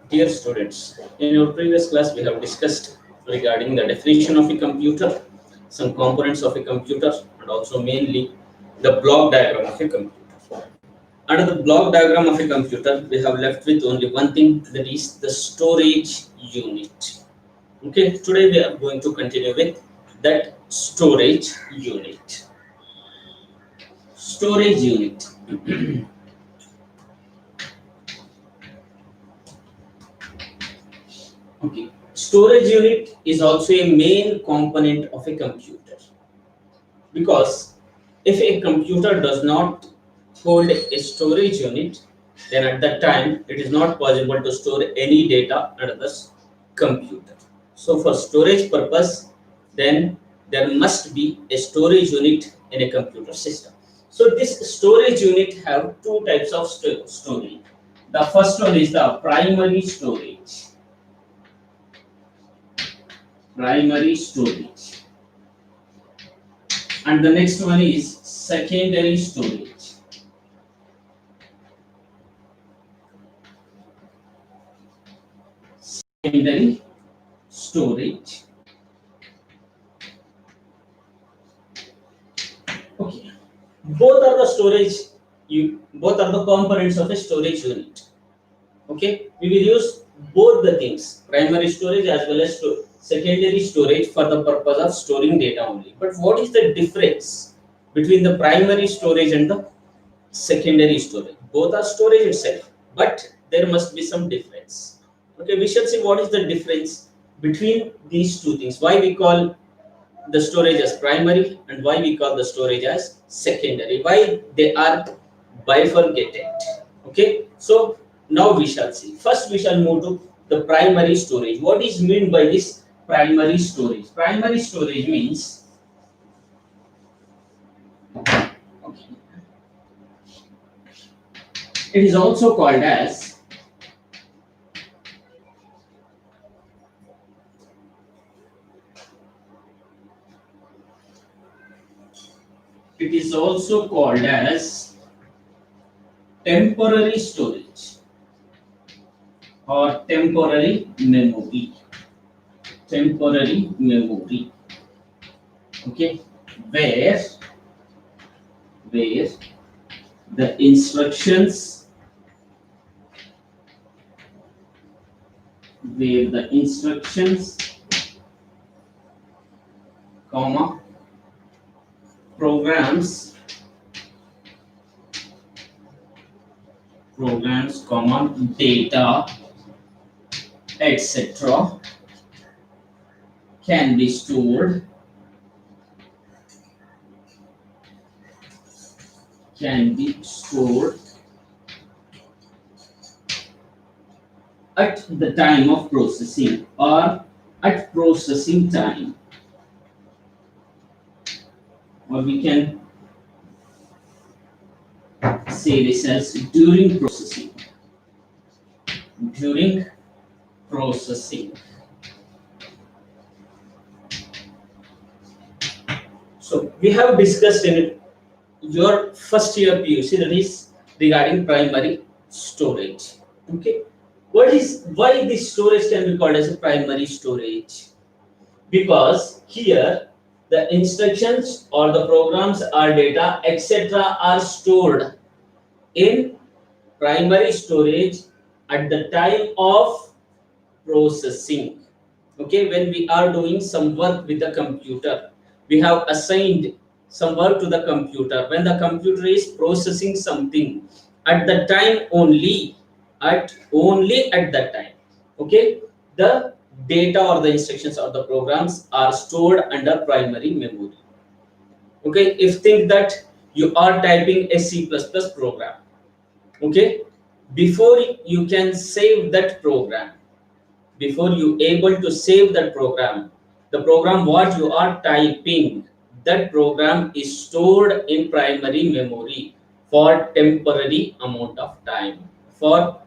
Dear students, in our previous class we have discussed regarding the definition of a computer, some components of a computer, and also mainly the block diagram of a computer. Under the block diagram of a computer, we have left with only one thing, that is the storage unit. Okay, today we are going to continue with that storage unit. Storage unit. Okay. Storage unit is also a main component of a computer, because if a computer does not hold a storage unit, then at that time it is not possible to store any data under the computer. So for storage purpose, then there must be a storage unit in a computer system. So this storage unit have two types of storage. The first one is the primary storage. Primary storage, and the next one is secondary storage. Secondary storage. Okay, both are the storage. Both are the components of a storage unit. Okay, we will use both the things, primary storage as well as secondary storage, for the purpose of storing data only. But what is the difference between the primary storage and the secondary storage? Both are storage itself, but there must be some difference. Okay, we shall see what is the difference between these two things. Why we call the storage as primary and why we call the storage as secondary. Why they are bifurcated. Okay, so now we shall see. First we shall move to the primary storage. What is meant by this primary storage? Primary storage means, okay, it is also called as temporary storage or temporary memory. Temporary memory. Okay, where the instructions comma programs comma data, etc. can be stored at the time of processing or at processing time, or we can say this as during processing. So we have discussed in your first year PUC, that is regarding primary storage. Okay, why this storage can be called as a primary storage? Because here the instructions or the programs or data, etc. are stored in primary storage at the time of processing. Okay, when we are doing some work with the computer, we have assigned some work to the computer. When the computer is processing something, at the time only, at that time, okay, the data or the instructions or the programs are stored under primary memory. Okay, if think that you are typing a C++ program, okay, before you can save that program, before you able to save that program, the program what you are typing, that program is stored in primary memory for temporary amount of time, for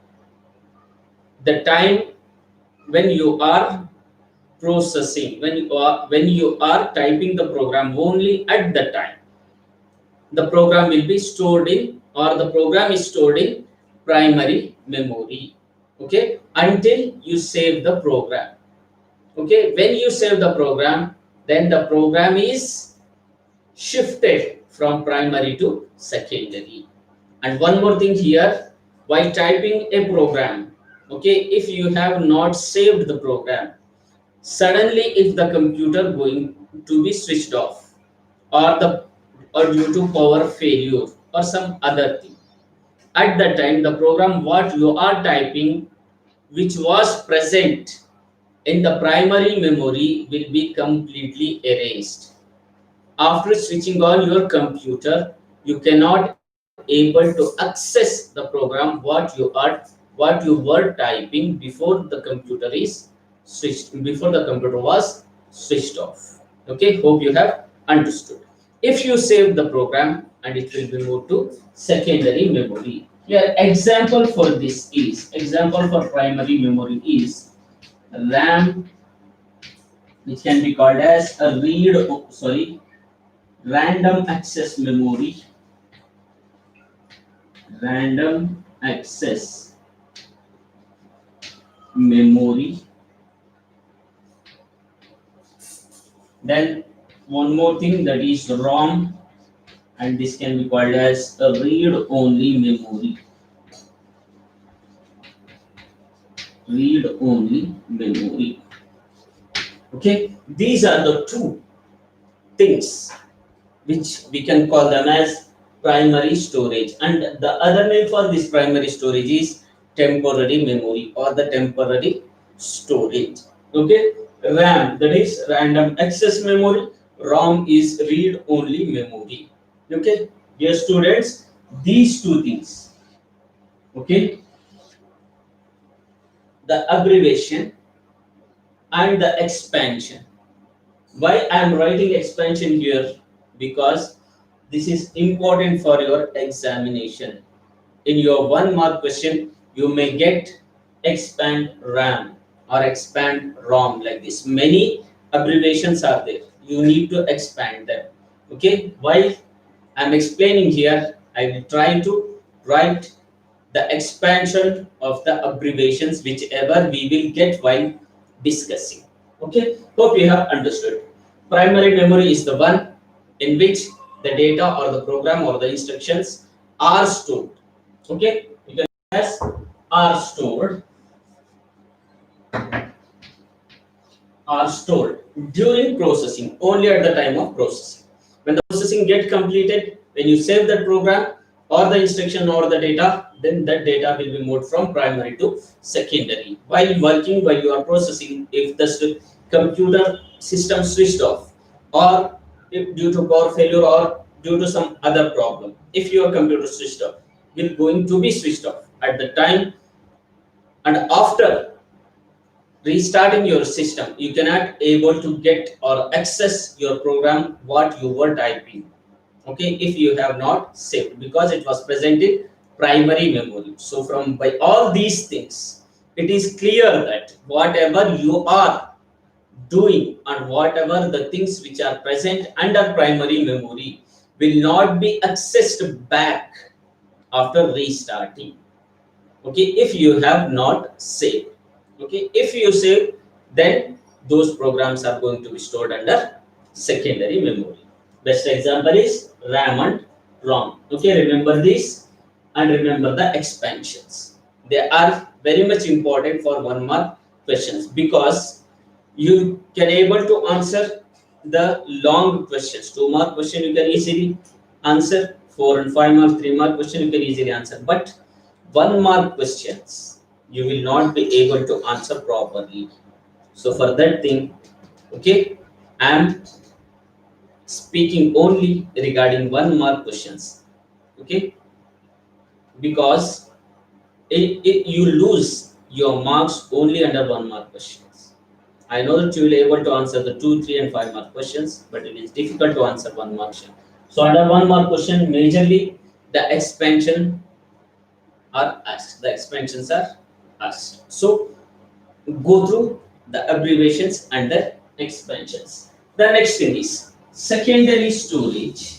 the time when you are processing, when you are typing the program, only at that time the program will be stored in, or the program is stored in primary memory. Okay, until you save the program. Okay, when you save the program, then the program is shifted from primary to secondary. And one more thing here, while typing a program, okay, if you have not saved the program, suddenly if the computer going to be switched off, or the or due to power failure or some other thing, at that time the program what you are typing, which was present in the primary memory, will be completely erased. After switching on your computer, you cannot able to access the program what you were typing before the computer is before the computer was switched off. Okay, hope you have understood. If you save the program, and it will be moved to secondary memory. Here example for this is, example for primary memory is RAM, which can be called as a random access memory. Random access memory. Then one more thing, that is ROM, and this can be called as a read only memory. Read only memory. Okay, these are the two things which we can call them as primary storage, and the other name for this primary storage is temporary memory or the temporary storage. Okay, RAM, that is random access memory, ROM is read only memory. Okay, dear students, these two things, okay, the abbreviation and the expansion. Why I am writing expansion here? Because this is important for your examination. In your 1 mark question, you may get expand RAM or expand ROM, like this. Many abbreviations are there. You need to expand them. Okay, while I'm explaining here, I will try to write the expansion of the abbreviations whichever we will get while discussing. Okay, hope you have understood. Primary memory is the one in which the data or the program or the instructions are stored. Okay, you can as are stored during processing, only at the time of processing. When the processing get completed, when you save that program or the instruction or the data, then that data will be moved from primary to secondary. While working, while you are processing, if the computer system switched off, or if due to power failure or due to some other problem, if your computer switched off, will going to be switched off at the time, and after restarting your system, you cannot able to get or access your program what you were typing. Okay, if you have not saved, because it was present in primary memory. So from by all these things, it is clear that whatever you are doing and whatever the things which are present under primary memory will not be accessed back after restarting. Okay, if you have not saved. Okay, if you save, then those programs are going to be stored under secondary memory. Best example is RAM and ROM. Okay, remember this and remember the expansions. They are very much important for 1 mark questions, because you can able to answer the long questions. 2 mark question you can easily answer, 4 and 5 mark 3 mark question you can easily answer, but 1 mark questions you will not be able to answer properly. So for that thing, okay, I am speaking only regarding 1 mark questions. Okay, because you lose your marks only under 1 mark questions. I know that you will be able to answer the 2, 3 and 5 mark questions, but it is difficult to answer 1 mark question. So under 1 mark question, majorly the expansion are asked. The expansions are asked. So go through the abbreviations and the expansions. The next thing is secondary storage.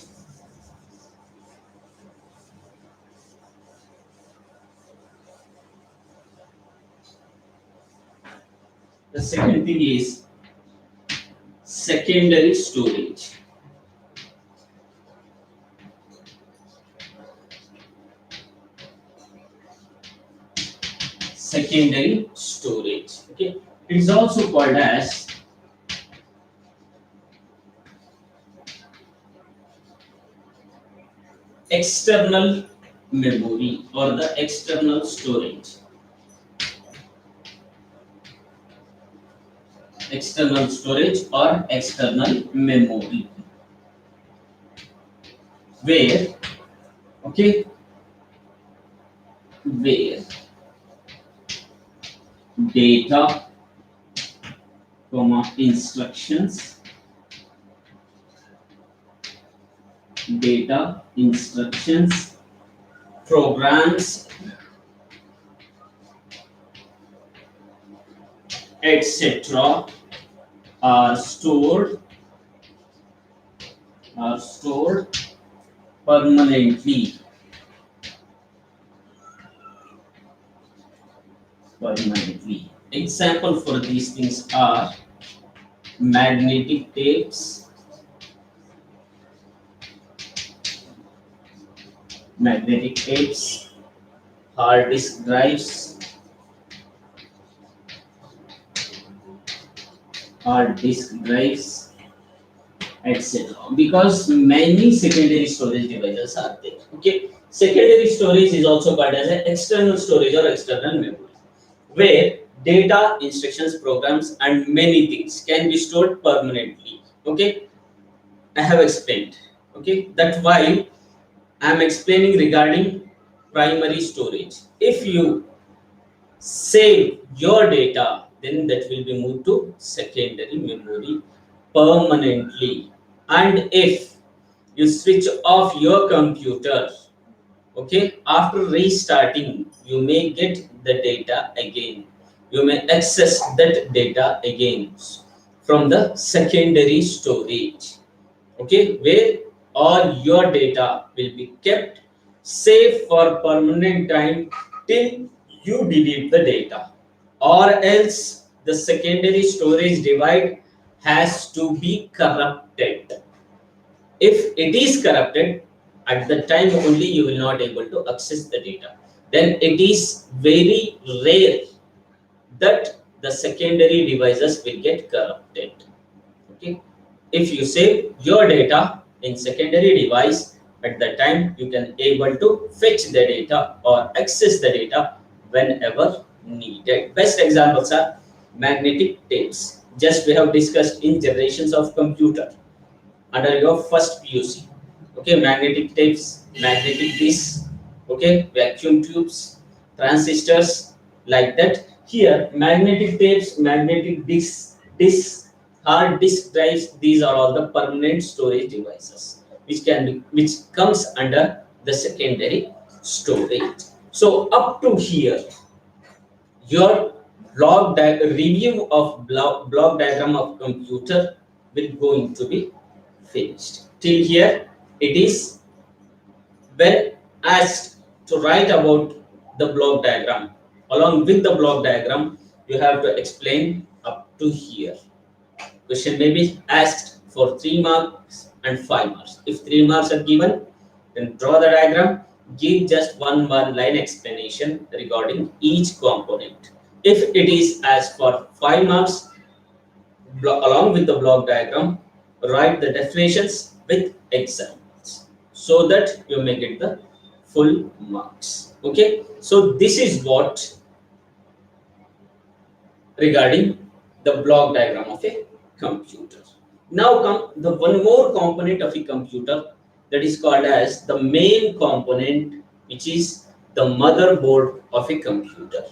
The second thing is secondary storage. Secondary storage. Okay, it is also called as external memory or the external storage. External storage or external memory, where okay, where data, instructions, data, instructions, programs, etc. are stored permanently. Example for these things are magnetic tapes, hard disk drives, etc. Because many secondary storage devices are there. Okay, secondary storage is also called as an external storage or external memory, where data, instructions, programs, and many things can be stored permanently. Okay, I have explained. Okay, that's why I am explaining regarding primary storage. If you save your data, then that will be moved to secondary memory permanently. And if you switch off your computer, okay, after restarting, you may get the data again. You may access that data again from the secondary storage, okay, where all your data will be kept safe for permanent time till you delete the data, or else the secondary storage device has to be corrupted. If it is corrupted, at the time only you will not able to access the data. Then it is very rare that the secondary devices will get corrupted. Okay, if you save your data in secondary device, at the time you can able to fetch the data or access the data whenever needed. Best examples are magnetic tapes. Just we have discussed in generations of computer under your first PUC. Okay, magnetic tapes, magnetic discs, okay, vacuum tubes, transistors, like that. Here, magnetic tapes, magnetic discs, hard disk drives. These are all the permanent storage devices, which comes under the secondary storage. So up to here, your review of block diagram of computer will going to be finished. Till here, it is when asked to write about the block diagram. Along with the block diagram, you have to explain up to here. Question may be asked for 3 marks and 5 marks. If 3 marks are given, then draw the diagram, give just one line explanation regarding each component. If it is asked for 5 marks, along with the block diagram, write the definitions with examples so that you may get the full marks. Okay, so this is what regarding the block diagram of a computer. Now come the one more component of a computer, that is called as the main component, which is the motherboard of a computer.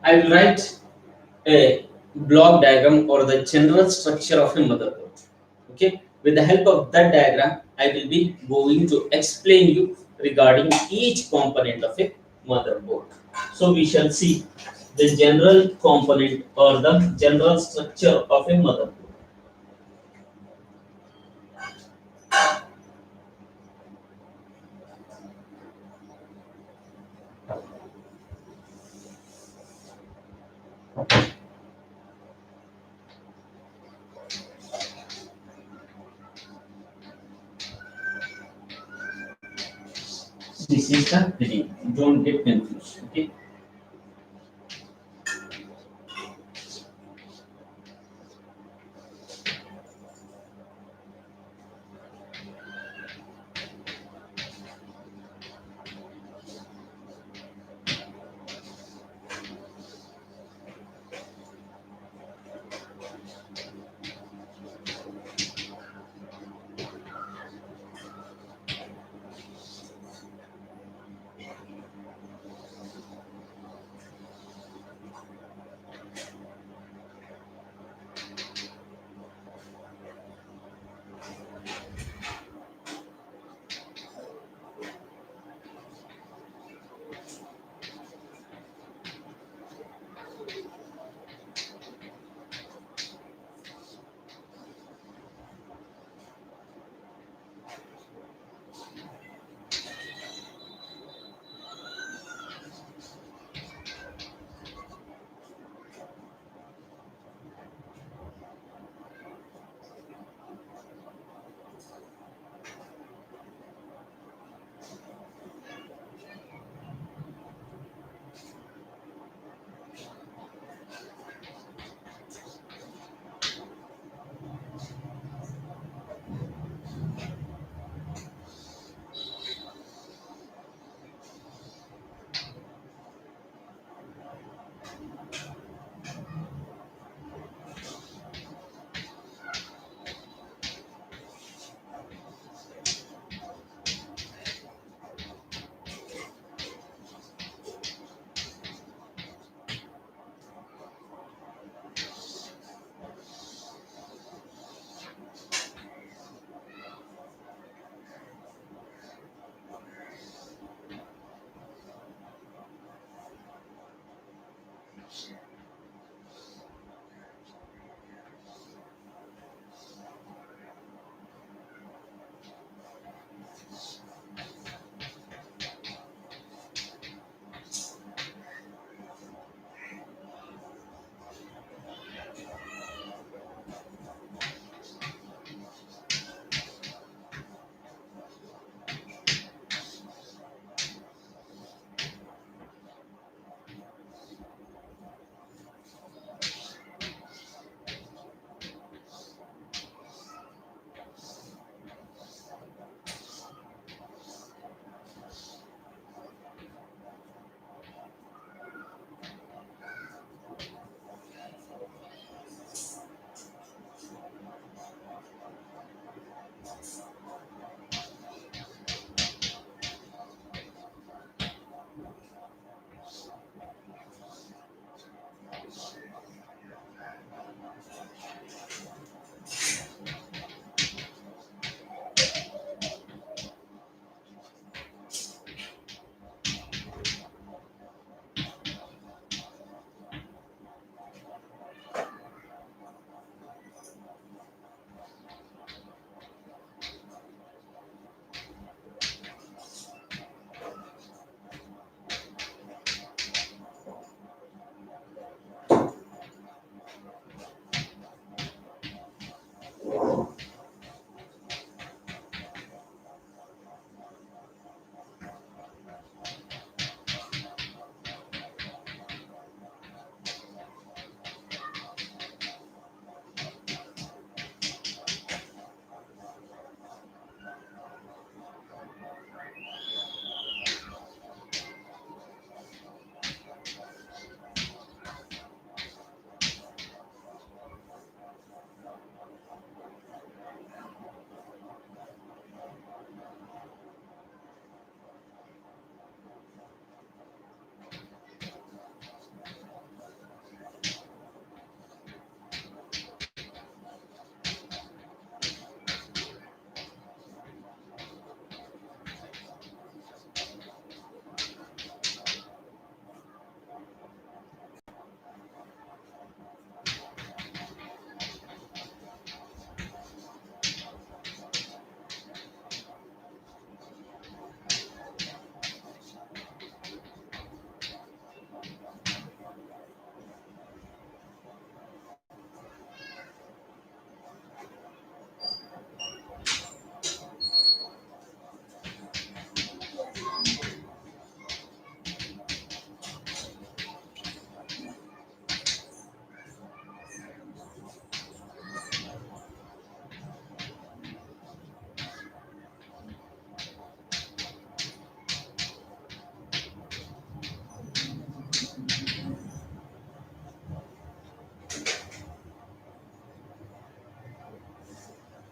I will write a block diagram or the general structure of a motherboard. Okay, with the help of that diagram, I will be going to explain you regarding each component of a motherboard. So we shall see the general component or the general structure of a motherboard. This is the heading. Don't get confused. Okay.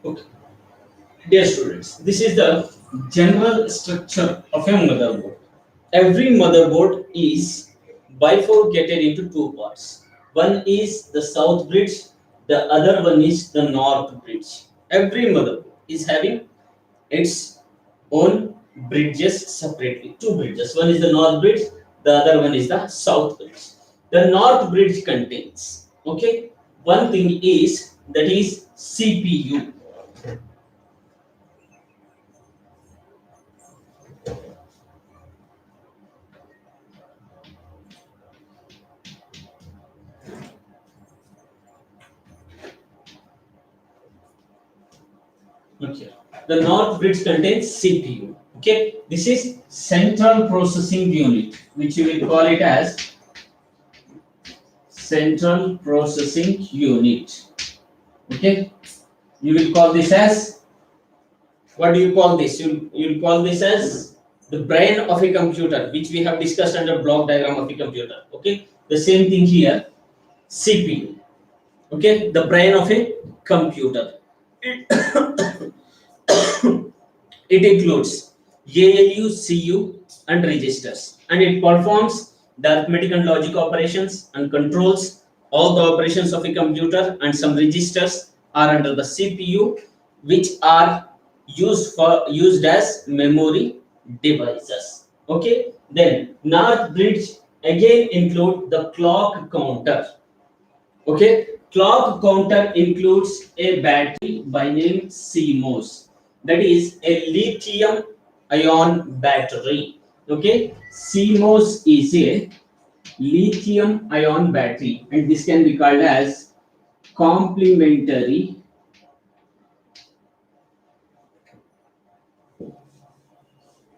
Okay. Dear students, this is the general structure of a motherboard. Every motherboard is bifurcated into two parts. One is the south bridge, the other one is the north bridge. Every motherboard is having its own bridges separately. Two bridges. One is the north bridge, the other one is the south bridge. The north bridge contains, okay, one thing is that is CPU. Okay. The north bridge contains CPU. Okay. This is central processing unit, which you will call it as central processing unit. Okay. You will call this as, what do you call this? You'll call this as the brain of a computer, which we have discussed under block diagram of a computer. Okay. The same thing here, CPU. Okay. The brain of a computer. It includes ALU, CU, and registers, and it performs the arithmetic and logic operations and controls all the operations of a computer. And some registers are under the CPU, which are used as memory devices. Okay. Then North bridge again include the clock counter. Okay, clock counter includes a battery by name CMOS. That is a lithium ion battery. Okay, CMOS is a lithium ion battery, and this can be called as complementary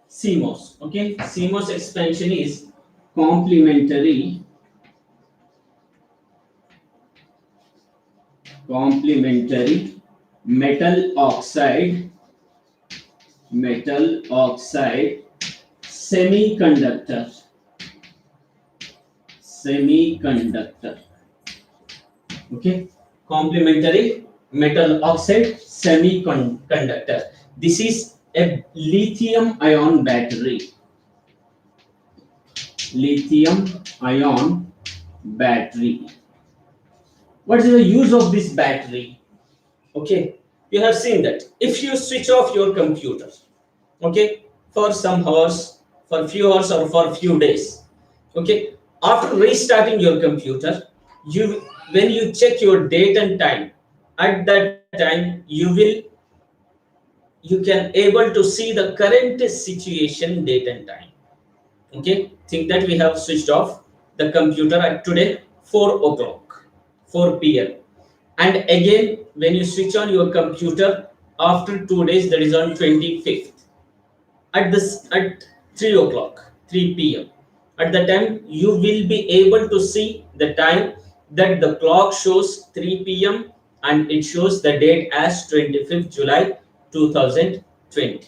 CMOS. Okay, CMOS expansion is complementary metal oxide semiconductor. Okay, complementary metal oxide semiconductor. This is a lithium ion battery. What is the use of this battery? Okay, you have seen that if you switch off your computer, okay, for some hours, for few hours, or for few days, okay, after restarting your computer, you when you check your date and time, at that time you can able to see the current situation, date and time. Okay, think that we have switched off the computer at today 4 o'clock, 4 p.m. And again, when you switch on your computer after 2 days, that is on 25th, at 3 o'clock, 3 p.m. At the time, you will be able to see the time that the clock shows 3 p.m. and it shows the date as 25th July 2020.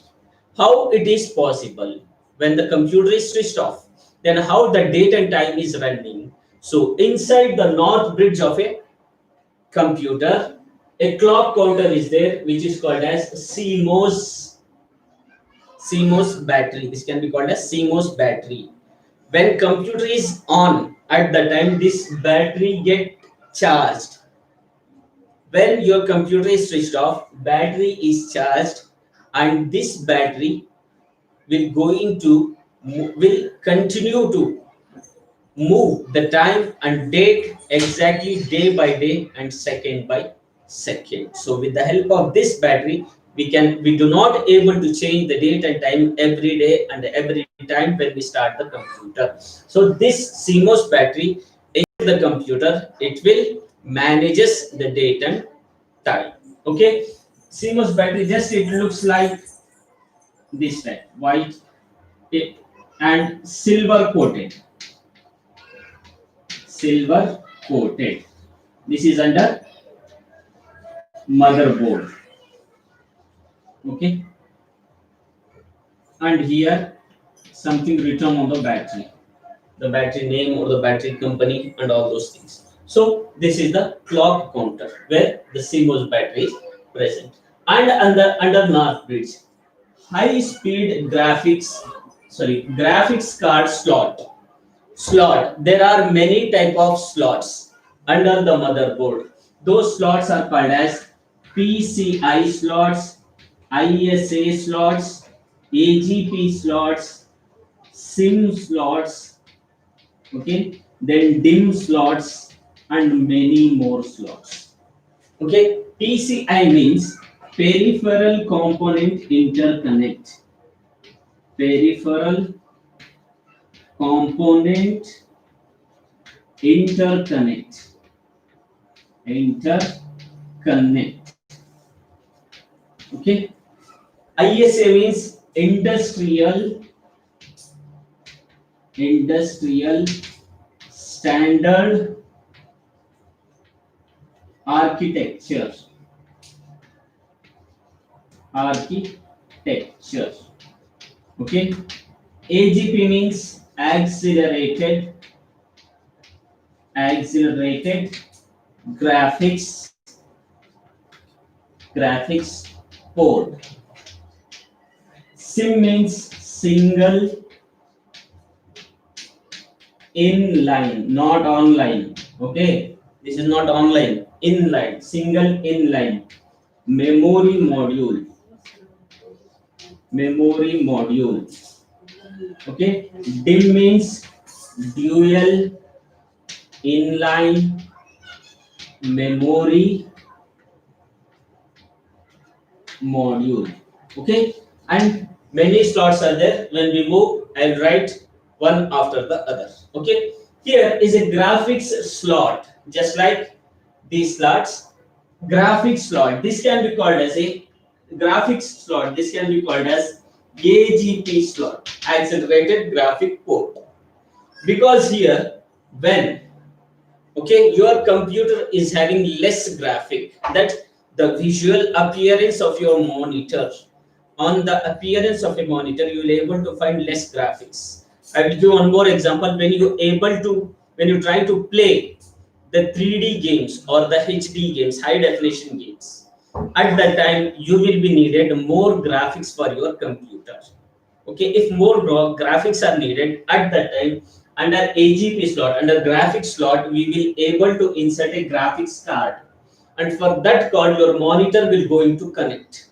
How it is possible when the computer is switched off? Then how the date and time is running? So inside the north bridge of a computer, a clock counter is there, which is called as CMOS battery. This can be called as CMOS battery. When computer is on, at the time this battery get charged. When your computer is switched off, battery is charged, and this battery will continue to move the time and date exactly day by day and second by second. So with the help of this battery, we do not able to change the date and time every day and every time when we start the computer. So this CMOS battery in the computer, it will manages the date and time. Okay, CMOS battery, just it looks like this type, white and silver coated. This is under motherboard. Okay, and here something written on the battery name or the battery company and all those things. So this is the clock counter where the CMOS battery is present. And under North Bridge, high speed graphics card slot. There are many type of slots under the motherboard. Those slots are called as PCI slots, ISA slots, AGP slots, SIM slots, okay, then DIM slots, and many more slots. Okay, PCI means peripheral component interconnect. Peripheral component interconnect. Okay. ISA means industrial standard architecture. Okay. AGP means accelerated graphics port. SIM means single inline, not online. Okay, this is not online. Inline, single inline memory module. Okay, DIM means dual inline memory module. Okay, and many slots are there. When we move, I'll write one after the other. Okay, here is a graphics slot, just like these slots. Graphics slot, this can be called as a graphics slot. This can be called as AGP slot, accelerated graphic port, because here when your computer is having less graphic, that the visual appearance of your monitor, on the appearance of a monitor you will able to find less graphics. I will give one more example. When you try to play the 3D games or the HD games, high definition games, at that time you will be needed more graphics for your computer. Okay, if more graphics are needed at that time, under AGP slot, under graphics slot, we will able to insert a graphics card, and for that card your monitor will going to connect.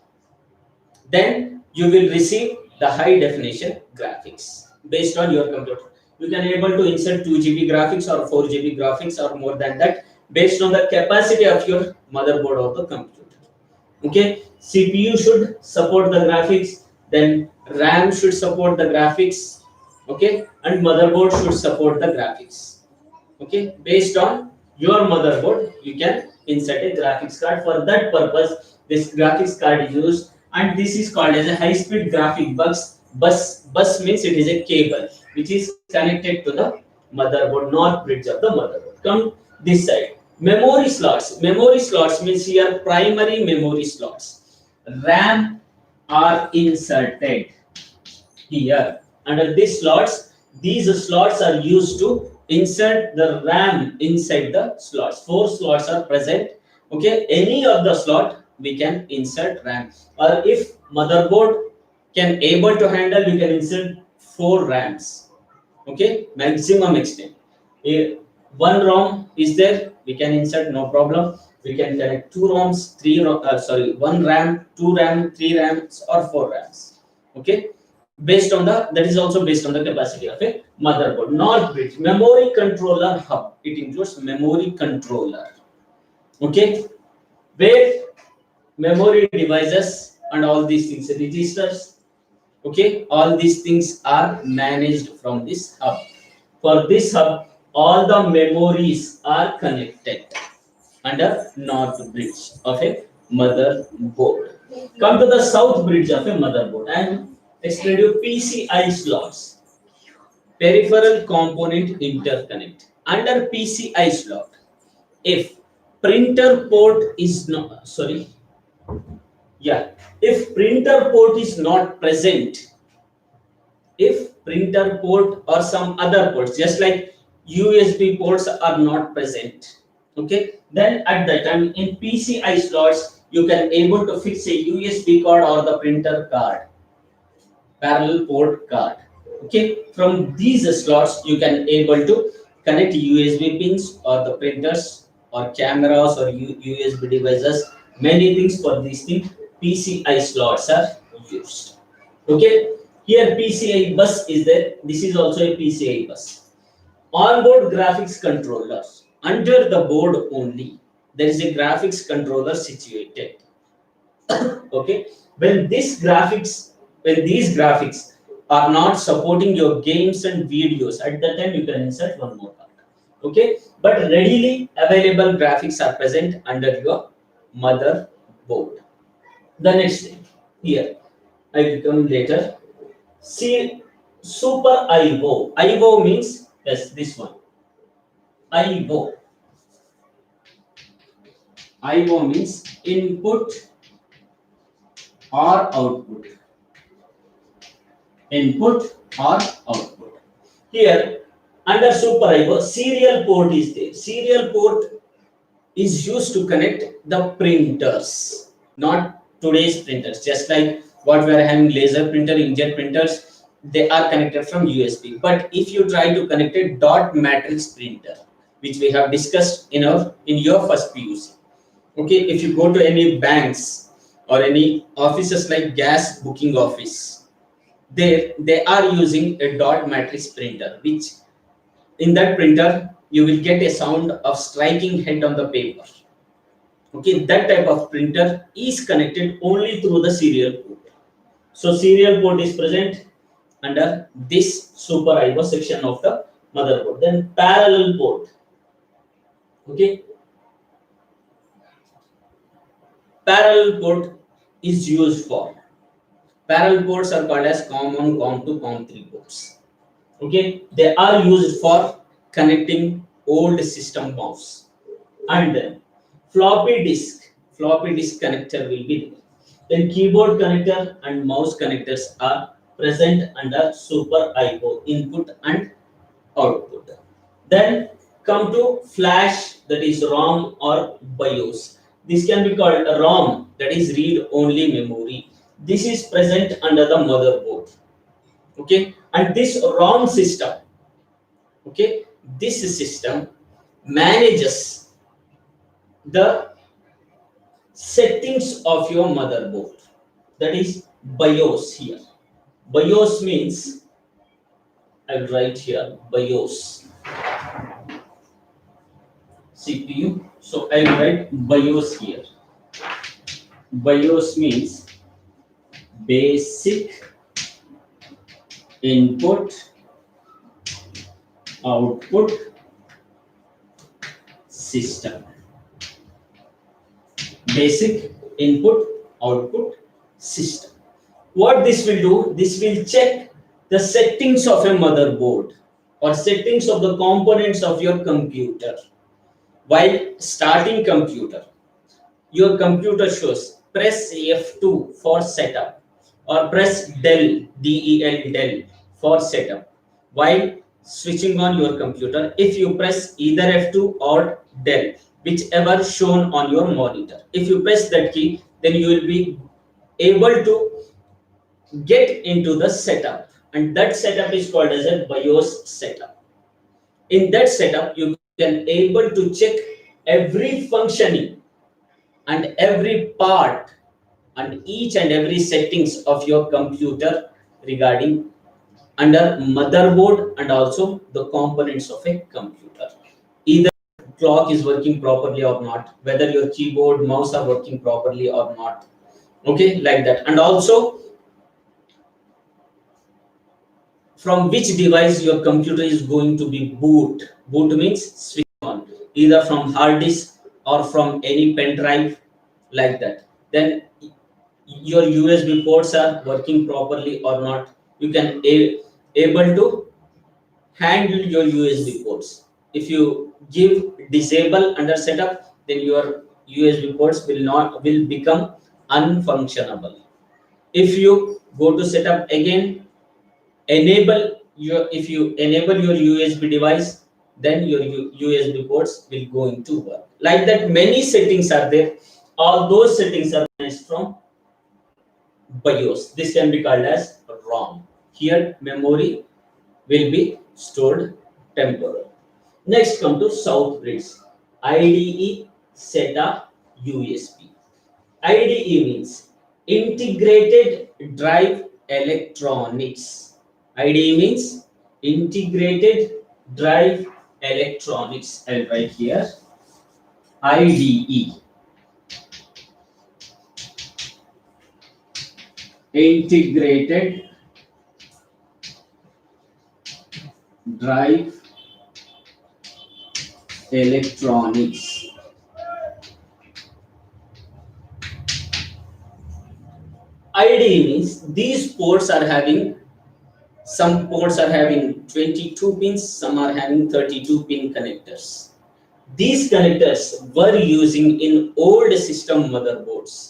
Then you will receive the high definition graphics based on your computer. You can able to insert 2 GB graphics or 4 GB graphics or more than that, based on the capacity of your motherboard or the computer. Okay, CPU should support the graphics, then RAM should support the graphics, okay, and motherboard should support the graphics. Okay, based on your motherboard you can insert a graphics card. For that purpose this graphics card is used, and this is called as a high speed graphic bus means it is a cable which is connected to the motherboard, north bridge of the motherboard. Come this side, memory slots means here primary memory slots. RAM are inserted here under these slots. These slots are used to insert the RAM inside the slots. 4 slots are present. Okay, any of the slot we can insert RAM, or if motherboard can able to handle, we can insert 4 RAMs. Okay, maximum extent. If one ROM is there, we can insert, no problem. We can connect 2 ROMs, 1 RAM, 2 RAM, 3 RAMs, or 4 RAMs. Okay, based on that is also based on the capacity of a motherboard. North bridge, memory controller hub. It includes memory controller. Okay, where memory devices and all these things, registers, okay, all these things are managed from this hub. For this hub, all the memories are connected under north bridge of a motherboard. Come to the south bridge of a motherboard and explain you PCI slots, peripheral component interconnect. Under PCI slot, if printer port is not if printer port is not present, if printer port or some other ports, just like USB ports are not present, okay, then at that time in PCI slots you can able to fix a USB card or the printer card, parallel port card. Okay, from these slots you can able to connect USB pins or the printers or cameras or USB devices. Many things for these things. PCI slots are used. Okay, here PCI bus is there. This is also a PCI bus. Onboard graphics controllers. Under the board only, there is a graphics controller situated. Okay, when these graphics are not supporting your games and videos, at that time you can insert one more card. Okay, but readily available graphics are present under your motherboard. The next thing here, I will come later. See, super IO. IO means, yes, this one. IO. IO means input or output. Input or output. Here, under super IO, serial port is there. Serial port is used to connect the printers, not today's printers. Just like what we are having laser printer, inkjet printers, they are connected from USB. But if you try to connect a dot matrix printer, which we have discussed in your first PUC. Okay, if you go to any banks or any offices like gas booking office, they are using a dot matrix printer, which in that printer you will get a sound of striking head on the paper. Okay, that type of printer is connected only through the serial port. So serial port is present under this super IO section of the motherboard. Then parallel port. Okay, parallel port is used for, parallel ports are called as COM1, COM2, COM3 ports. Okay, they are used for connecting old system mouse. And then floppy disk connector will be there. Then keyboard connector and mouse connectors are present under super IO, input and output. Then come to flash, that is ROM or BIOS. This can be called a ROM, that is read only memory. This is present under the motherboard. Okay, and this ROM system, okay, this system manages the settings of your motherboard. That is BIOS here. BIOS means, I will write here BIOS. CPU. So I will write BIOS here. BIOS means basic input output system. Basic input output system. What this will do, this will check the settings of a motherboard or settings of the components of your computer. While starting computer, your computer shows press F2 for setup or press del, Del for setup. While switching on your computer, if you press either F2 or del, whichever shown on your monitor, if you press that key, then you will be able to get into the setup, and that setup is called as a BIOS setup. In that setup, you can able to check every functioning and every part and each and every settings of your computer regarding under motherboard and also the components of a computer. Either clock is working properly or not, whether your keyboard, mouse are working properly or not. Okay, like that. And also from which device your computer is going to be boot. Boot means switch on, either from hard disk or from any pen drive, like that. Then your USB ports are working properly or not. You can able to handle your USB ports. If you give disable under setup, then your USB ports will become unfunctionable. If you go to setup again, if you enable your USB device, then your USB ports will going to work. Like that, many settings are there. All those settings are managed from BIOS. This can be called as ROM. Here memory will be stored temporarily. Next come to south bridge. IDE, SATA, USB. IDE means integrated drive electronics. IDE means integrated drive electronics. I'll write here IDE. Integrated drive electronics. IDE means these ports are having, some ports are having 22 pins, some are having 32 pin connectors. These connectors were using in old system motherboards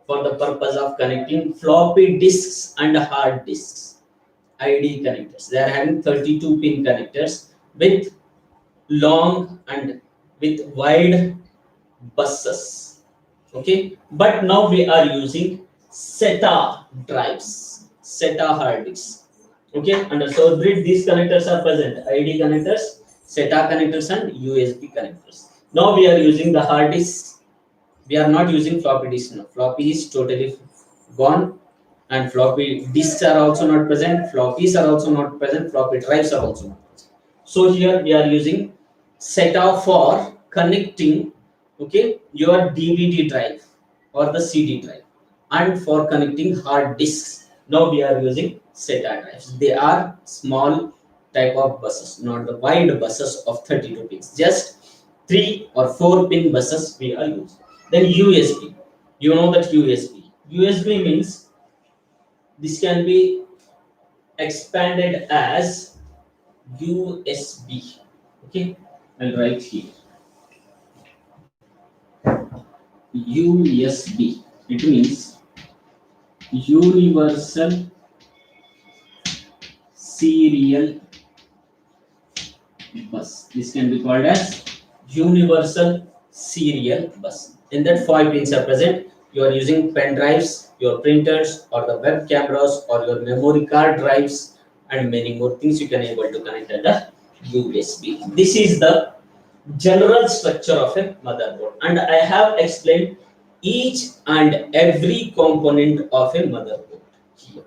for the purpose of connecting floppy disks and hard disks. IDE connectors. They are having 32 pin connectors with long and with wide buses. Okay, but now we are using SATA drives, SATA hard disks. Okay, under south bridge these connectors are present: IDE connectors, SATA connectors, and USB connectors. Now we are using the hard disks. We are not using floppy disks now. Floppy is totally gone, and floppy disks are also not present. Floppies are also not present. Floppy drives are also not present. So here we are using SATA for connecting, okay, your DVD drive or the CD drive, and for connecting hard disks. Now we are using SATA drives. They are small type of buses, not the wide buses of 32 pins. Just 3 or 4 pin buses we are using. Then USB. You know that USB. USB means this can be expanded as USB. Okay, I'll write here USB. It means Universal Serial Bus. This can be called as Universal Serial Bus. In that 5 pins are present. You are using pen drives, your printers, or the web cameras, or your memory card drives, and many more things you can able to connect under USB. This is the general structure of a motherboard, and I have explained each and every component of a motherboard here.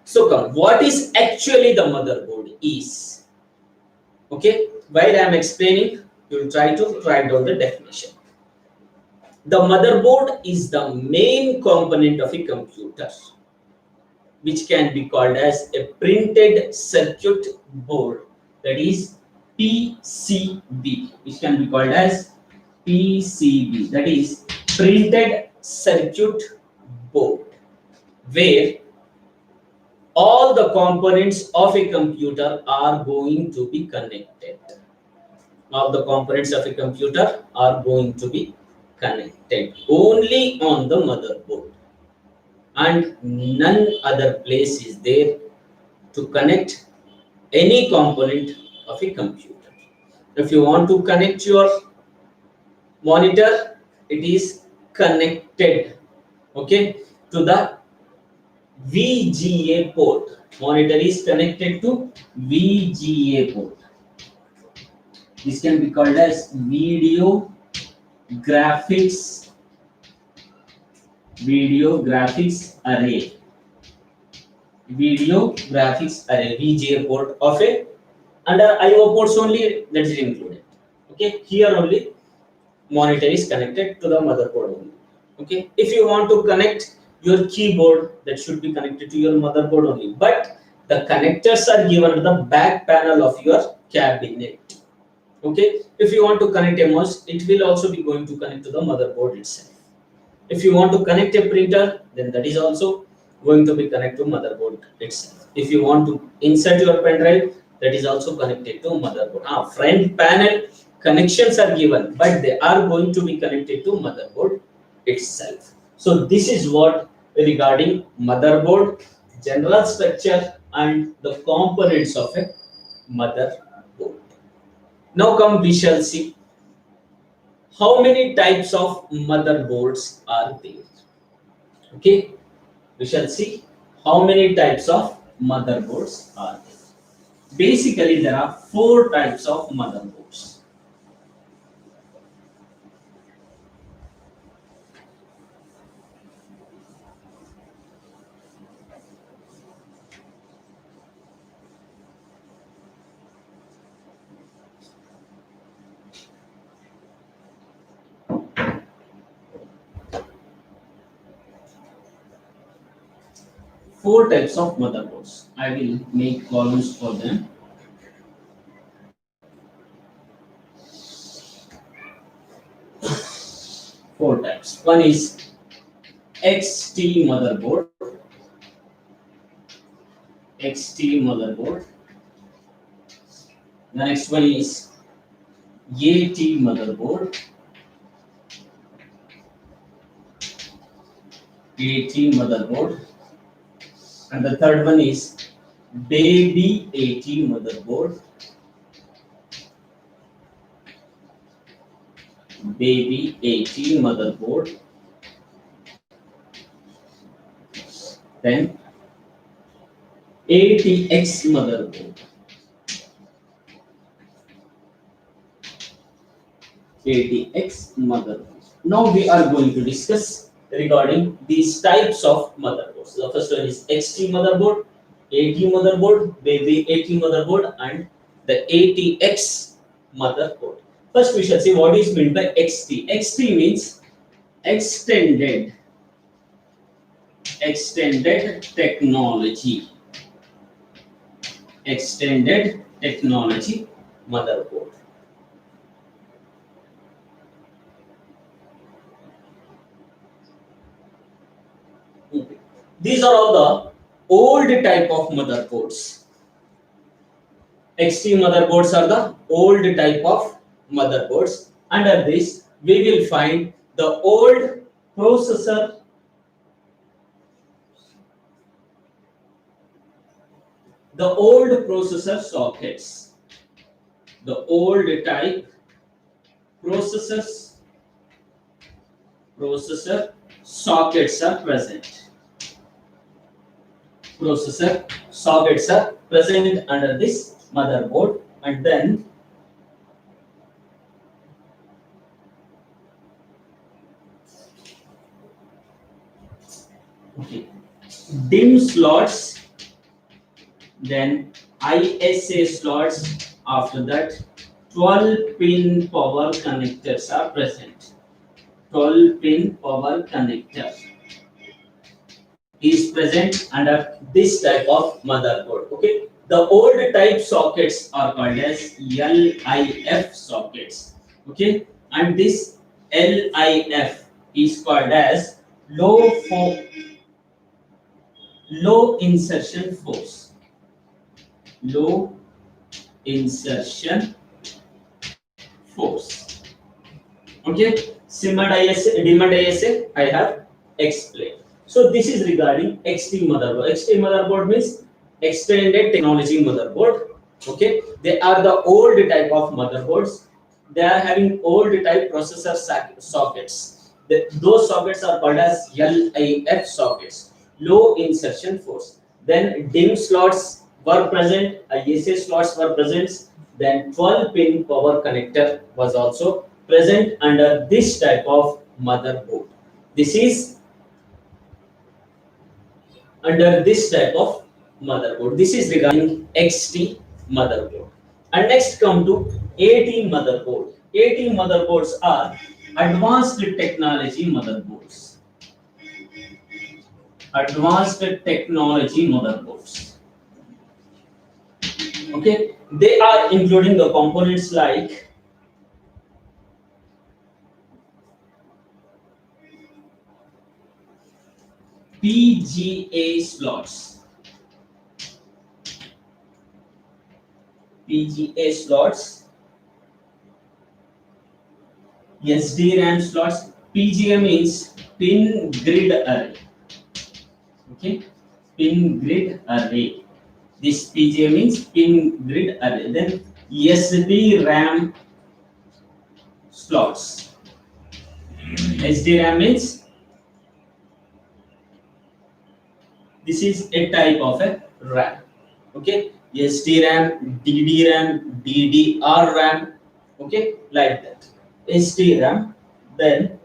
So come, what is actually the motherboard is? Okay, while I am explaining, you will try to write down the definition. The motherboard is the main component of a computer, which can be called as a printed circuit board, that is PCB, which can be called as PCB, that is printed circuit board, where all the components of a computer are going to be connected. All the components of a computer are going to be connected only on the motherboard, and none other place is there to connect any component of a computer. If you want to connect your monitor, it is connected, okay, to the VGA port. Monitor is connected to VGA port. This can be called as video graphics array. Video graphics array, VGA port of a, under IO ports only, that is included. Okay, here only monitor is connected to the motherboard only. Okay, if you want to connect your keyboard, that should be connected to your motherboard only, but the connectors are given at the back panel of your cabinet. Okay, if you want to connect a mouse, it will also be going to connect to the motherboard itself. If you want to connect a printer, then that is also going to be connected to motherboard itself. If you want to insert your pen drive, that is also connected to motherboard. Front panel connections are given, but they are going to be connected to motherboard itself. So this is what regarding motherboard, general structure, and the components of a motherboard. Now come, we shall see. how many types of motherboards are there? Okay, we shall see how many types of motherboards are there. Basically, there are four types of motherboards. Four types of motherboards. I will make columns for them. Four types. One is XT motherboard. XT motherboard. The next one is AT motherboard. AT motherboard. And the third one is baby AT motherboard. Baby AT motherboard. Then ATX motherboard. ATX motherboard. Now we are going to discuss regarding these types of motherboards. The first one is XT motherboard, AT motherboard, baby AT motherboard, and the ATX motherboard. First, we shall see what is meant by XT. XT means extended technology. Extended technology motherboard. Okay. These are all the old type of motherboards. XT motherboards are the old type of motherboards. Under this, we will find the old processor, sockets. The old type processor sockets are present. Processor sockets are present under this motherboard, and then DIMM slots, then ISA slots. After that, 12-pin power connectors are present. 12-pin power connector is present under this type of motherboard. Okay, the old type sockets are called as LIF sockets. Okay, and this LIF is called as low insertion force. Low insertion force. Okay, simmered ISA, dimmed ISA, I have explained. So this is regarding XT motherboard. XT motherboard means extended technology motherboard. Okay, they are the old type of motherboards. They are having old type processor sockets. Those sockets are called as LIF sockets, low insertion force. Then DIMM slots were present, ISA slots were present. Then 12-pin power connector was also present under this type of motherboard. This is under this type of motherboard. This is regarding XT motherboard. And next come to AT motherboard. AT motherboards are advanced technology motherboards. Advanced technology motherboards. Okay, they are including the components like PGA slots. PGA slots, SDRAM slots. PGA means pin grid array. Okay, pin grid array. This PGA means pin grid array. Then SDRAM slots. SDRAM means this is a type of a RAM. Okay, SDRAM, DDRAM, DDR RAM. Okay, like that. SDRAM, then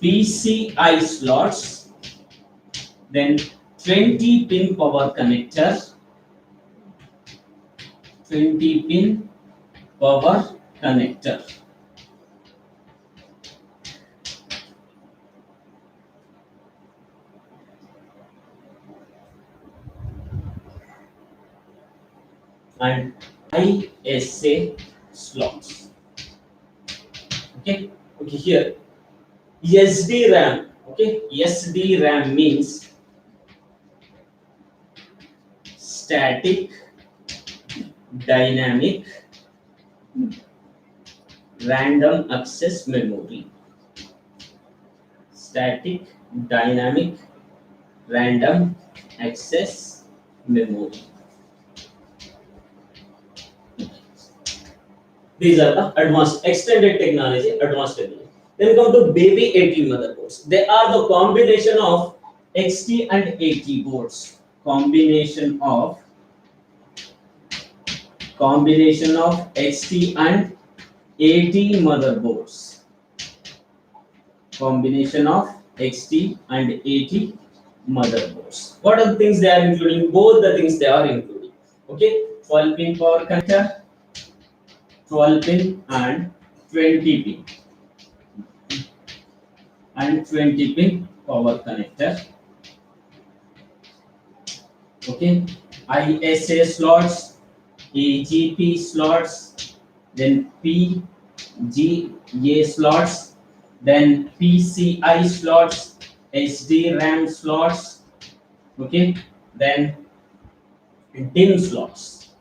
PCI slots, then 20 pin power connector, 20 pin power connector. And ISA slots. Okay, okay, here SDRAM. Okay, SDRAM means static dynamic random access memory. Static dynamic random access memory. These are the advanced extended technology, advanced technology. Then come to baby AT motherboards. They are the combination of XT and AT boards. Combination of XT and AT motherboards. Combination of XT and AT motherboards. What are the things they are including? Both the things they are including. Okay, 12 pin power connector, 12 pin and 20 pin and 20 pin power connector. Okay, ISA slots, AGP slots, then PGA slots, then PCI slots, SDRAM slots. Okay, then DIMM slots.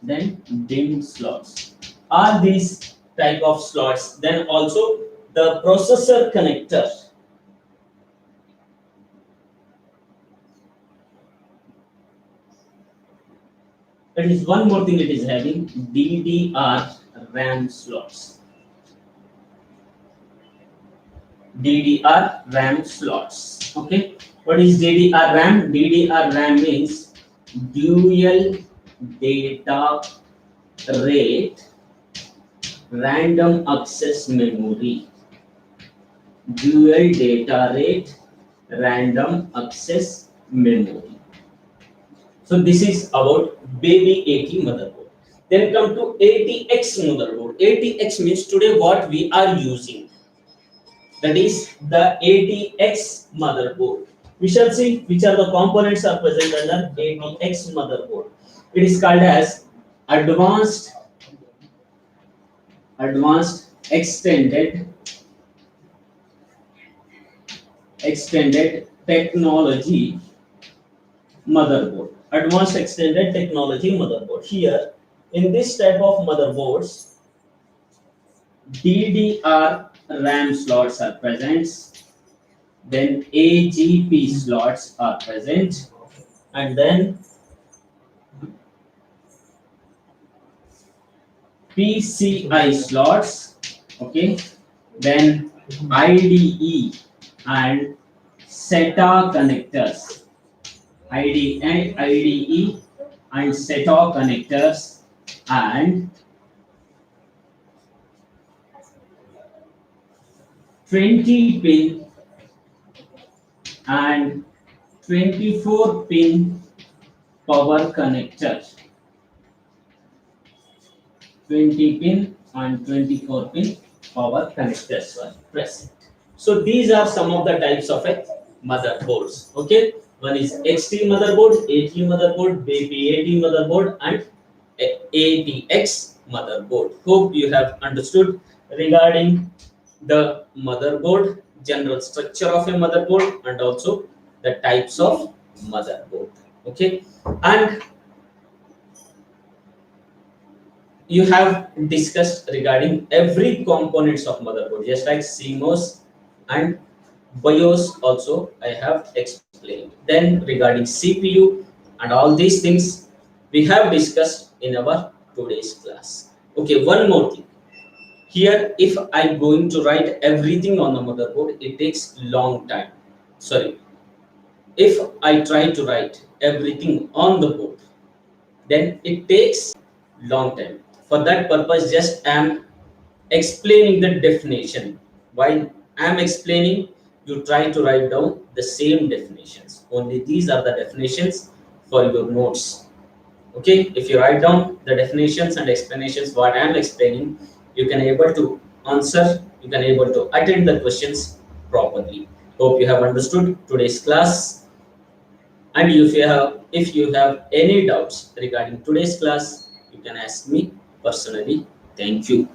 Then DIMM slots. All these type of slots. Then also the processor connector. That is one more thing it is having, DDR RAM slots. DDR RAM slots. Okay. What is DDR RAM? DDR RAM means dual data rate random access memory. Dual data rate random access memory. So this is about baby AT motherboard. Then come to ATX motherboard. ATX means today what we are using. That is the ATX motherboard. We shall see which are the components are present under ATX motherboard. It is called as advanced extended technology motherboard. Advanced extended technology motherboard. Here in this type of motherboards, DDR RAM slots are present, then AGP slots are present, and then PCI slots, okay, then IDE and SATA connectors. IDE and SATA connectors and 20 pin and 24 pin power connector. 20 pin and 24 pin power connectors are present. So these are some of the types of motherboards. Okay, one is XT motherboard, AT motherboard, baby AT motherboard, and ATX motherboard. Hope you have understood regarding the motherboard, general structure of a motherboard, and also the types of motherboard. Okay, and you have discussed regarding every components of motherboard, just like CMOS and BIOS also I have explained. Then regarding CPU and all these things we have discussed in our today's class. Okay, one more thing. Here if I'm going to write everything on the motherboard, it takes long time. Sorry, if I try to write everything on the board, then it takes long time. For that purpose, just am explaining the definition. While I'm explaining, you try to write down the same definitions. Only these are the definitions for your notes. Okay, if you write down the definitions and explanations what I am explaining, you can able to answer, you can able to attend the questions properly. Hope you have understood today's class. And if you have any doubts regarding today's class, you can ask me personally. Thank you.